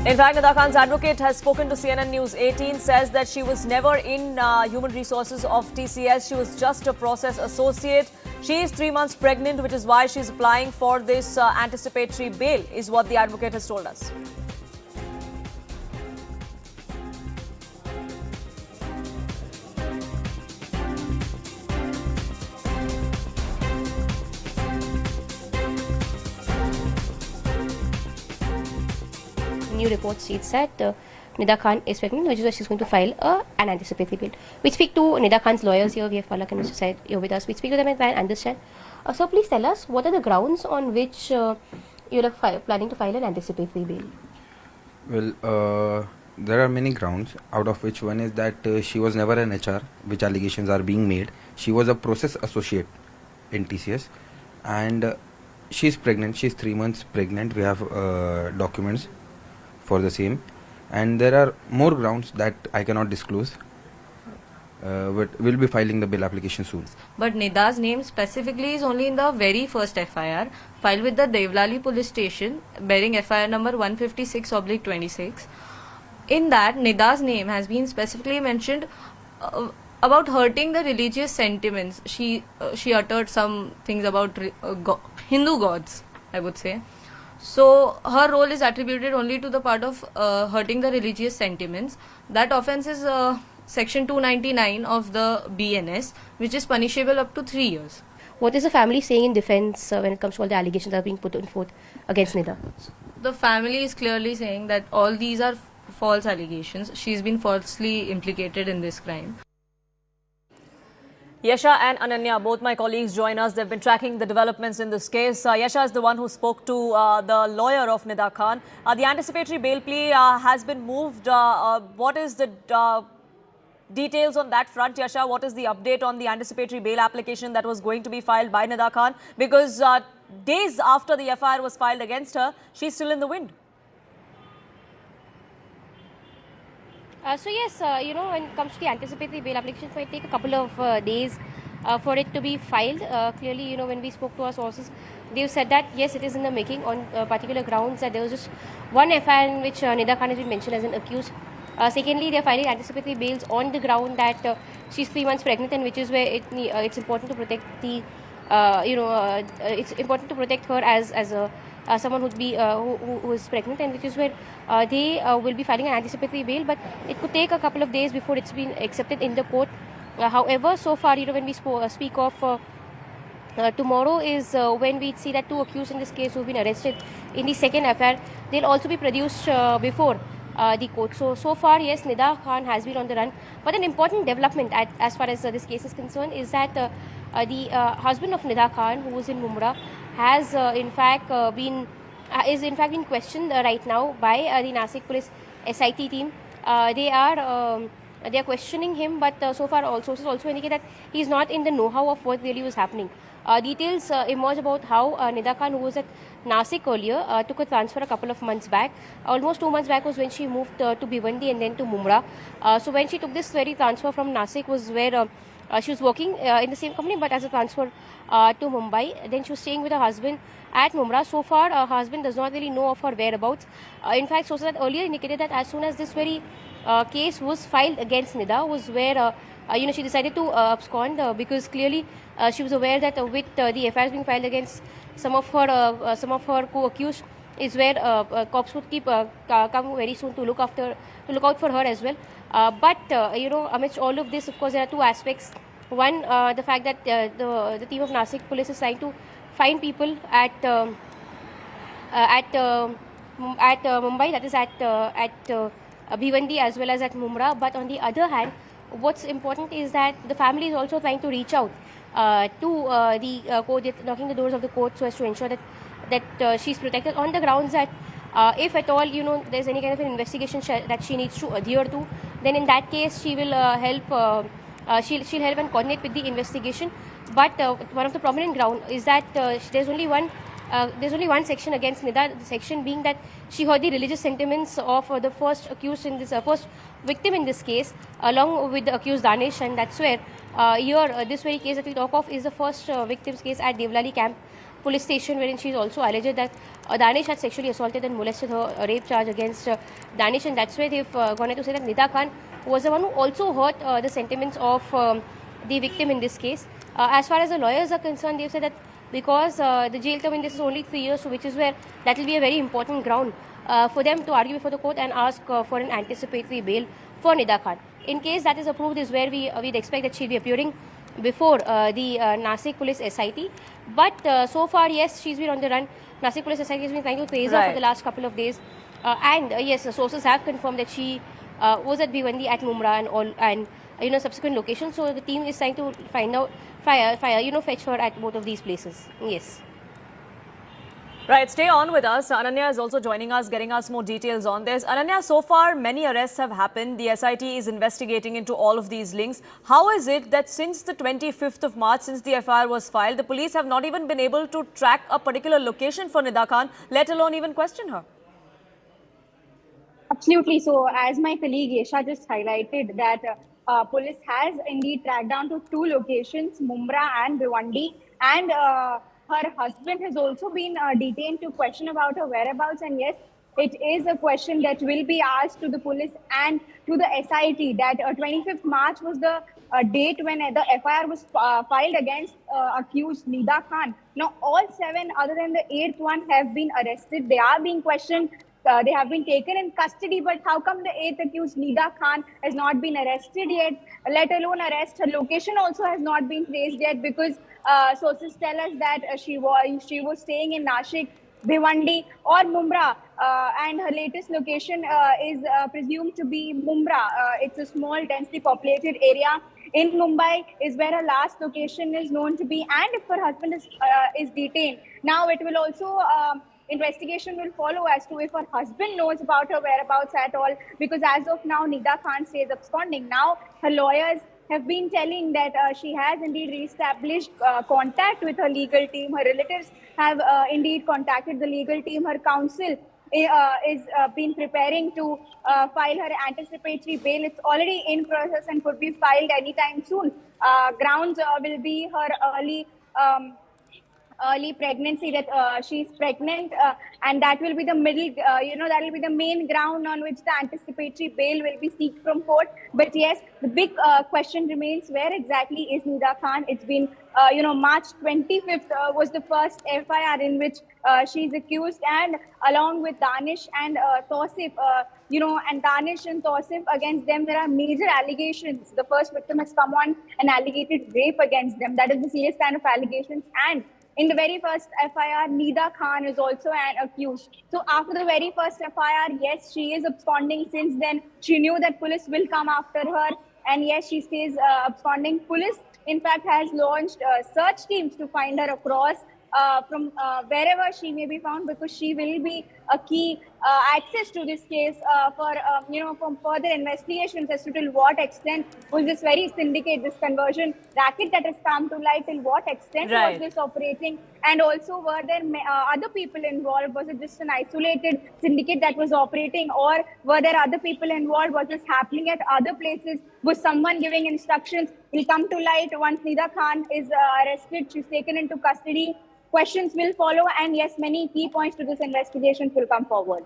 In fact, Nida Khan's advocate has spoken to CNN News 18, says that she was never in human resources of TCS. She was just a process associate. She is 3 months pregnant, which is why she's applying for this anticipatory bail, is what the advocate has told us. New report states that Nida Khan is pregnant, which is why she's going to file an anticipatory bail. We speak to Nida Khan's lawyers here. We have Palak and Mr. Said here with us. We speak to them and try and understand. So please tell us, what are the grounds on which you're planning to file an anticipatory bail? Well, there are many grounds, out of which one is that she was never an HR, which allegations are being made. She was a process associate in TCS, and she's pregnant. She's 3 months pregnant. We have documents for the same, and there are more grounds that I cannot disclose, but we'll be filing the bail application soon. But Nida's name specifically is only in the very first FIR filed with the Devlali police station bearing FIR number 156/26. In that, Nida's name has been specifically mentioned about hurting the religious sentiments. She uttered some things about Hindu gods, I would say. So her role is attributed only to the part of hurting the religious sentiments. That offence is section 299 of the BNS, which is punishable up to 3 years. What is the family saying in defense when it comes to all the allegations that are being put forth against Nida? The family is clearly saying that all these are false allegations. She's been falsely implicated in this crime. Yasha and Ananya, both my colleagues, join us. They've been tracking the developments in this case. Yasha is the one who spoke to the lawyer of Nida Khan. The anticipatory bail plea has been moved. What is the details on that front, Yasha? What is the update on the anticipatory bail application that was going to be filed by Nida Khan? Because days after the FIR was filed against her, she's still in the wind. So yes, when it comes to the anticipatory bail application, it might take a couple of days for it to be filed. Clearly, when we spoke to our sources, they've said that yes, it is in the making on particular grounds that there was just one FIR in which Nida Khan has been mentioned as an accused. Secondly, they're filing anticipatory bails on the ground that she's 3 months pregnant, and which is where it's important to protect the, it's important to protect her as someone who is pregnant, and which is where they will be filing an anticipatory bail, but it could take a couple of days before it's been accepted in the court. However, so far, when we speak of tomorrow is when we see that 2 accused in this case who've been arrested in the second FIR, they'll also be produced before the court. So far, yes, Nida Khan has been on the run, but an important development as far as this case is concerned is that the husband of Nida Khan, who is in Mumra, has in fact been questioned right now by the Nashik police SIT team. They are questioning him, but so far sources also indicate that he is not in the know-how of what really was happening. Details emerge about how Nida Khan, who was at Nashik earlier, took a transfer a couple of months back. Almost 2 months back was when she moved to Bhiwandi and then to Mumra. So when she took this very transfer from Nashik was where she was working in the same company, but as a transfer to Mumbai. Then she was staying with her husband at Mumra. So far, her husband does not really know of her whereabouts. In fact, sources had earlier indicated that as soon as this very case was filed against Nida was where she decided to abscond because clearly she was aware that with the FIRs being filed against some of her co-accused is where cops would keep come very soon to look out for her as well. But amidst all of this, of course, there are 2 aspects. One, the fact that the team of Nashik police is trying to find people at Mumbai, that is at Bhiwandi as well as at Mumra. But on the other hand, what's important is that the family is also trying to reach out to the court, knocking the doors of the court so as to ensure that she's protected on the grounds that if at all there's any kind of an investigation that she needs to adhere to, then in that case she will help. She'll help and coordinate with the investigation. But one of the prominent ground is that there's only one section against Nida. The section being that she heard the religious sentiments of the first accused in this first victim in this case, along with the accused Danish, and that's where this very case that we talk of is the first victim's case at Devlali camp. police station, wherein she's also alleged that Danish had sexually assaulted and molested her, a rape charge against Danish, and that's why they've gone ahead to say that Nida Khan was the one who also hurt the sentiments of the victim in this case. As far as the lawyers are concerned, they've said that because the jail term in this is only 3 years, so which is where that will be a very important ground for them to argue before the court and ask for an anticipatory bail for Nida Khan. In case that is approved, is where we'd expect that she'll be appearing before the Nashik police SIT. But so far, yes, she's been on the run. Nashik police SIT has been trying to trace her for the last couple of days. And yes, the sources have confirmed that she was at Bhiwandi, at Mumra and all, and subsequent locations. So the team is trying to find out, fetch her at both of these places. Yes. Right, stay on with us. Ananya is also joining us, getting us more details on this. Ananya, so far many arrests have happened. The SIT is investigating into all of these links. How is it that since the 25th of March, since the FIR was filed, the police have not even been able to track a particular location for Nida Khan, let alone even question her? Absolutely. So, as my colleague Yesha just highlighted, that police has indeed tracked down to 2 locations, Mumra and Bhiwandi, and her husband has also been detained to question about her whereabouts. And yes, it is a question that will be asked to the police and to the SIT. That 25th March was the date when the FIR was filed against accused Nida Khan. Now, all 7 other than the 8th one have been arrested. They are being questioned. They have been taken in custody, but how come the 8th accused Nida Khan has not been arrested yet, let alone arrest? Her location also has not been traced yet, because sources tell us that she was staying in Nashik, Bhiwandi or Mumra, and her latest location is presumed to be Mumra. It's a small, densely populated area in Mumbai, is where her last location is known to be. And if her husband is detained, now it will also investigation will follow as to if her husband knows about her whereabouts at all, because as of now Nida Khan stays absconding. Now her lawyers have been telling that she has indeed re-established contact with her legal team. Her relatives have indeed contacted the legal team. Her counsel is been preparing to file her anticipatory bail. It's already in process and could be filed anytime soon. Grounds will be her early pregnancy, that she's pregnant, and that will be the that will be the main ground on which the anticipatory bail will be sought from court. But yes, the big question remains, where exactly is Nida Khan? It's been March 25th was the first FIR in which she's accused, and along with Danish and Tausif, and Danish and Tausif, against them there are major allegations. The first victim has come on an alleged rape against them. That is the serious kind of allegations. And in the very first FIR, Nida Khan is also an accused. So after the very first FIR, yes, she is absconding. Since then, she knew that police will come after her. And yes, she stays absconding. Police, in fact, has launched search teams to find her across from wherever she may be found, because she will be a key access to this case for further investigations as to till what extent was this very syndicate, this conversion racket that has come to light, till what extent was this operating, and also were there other people involved? Was it just an isolated syndicate that was operating, or were there other people involved? Was this happening at other places? Was someone giving instructions? Will come to light once Nida Khan is arrested. She's taken into custody. Questions will follow, and yes, many key points to this investigation will come forward.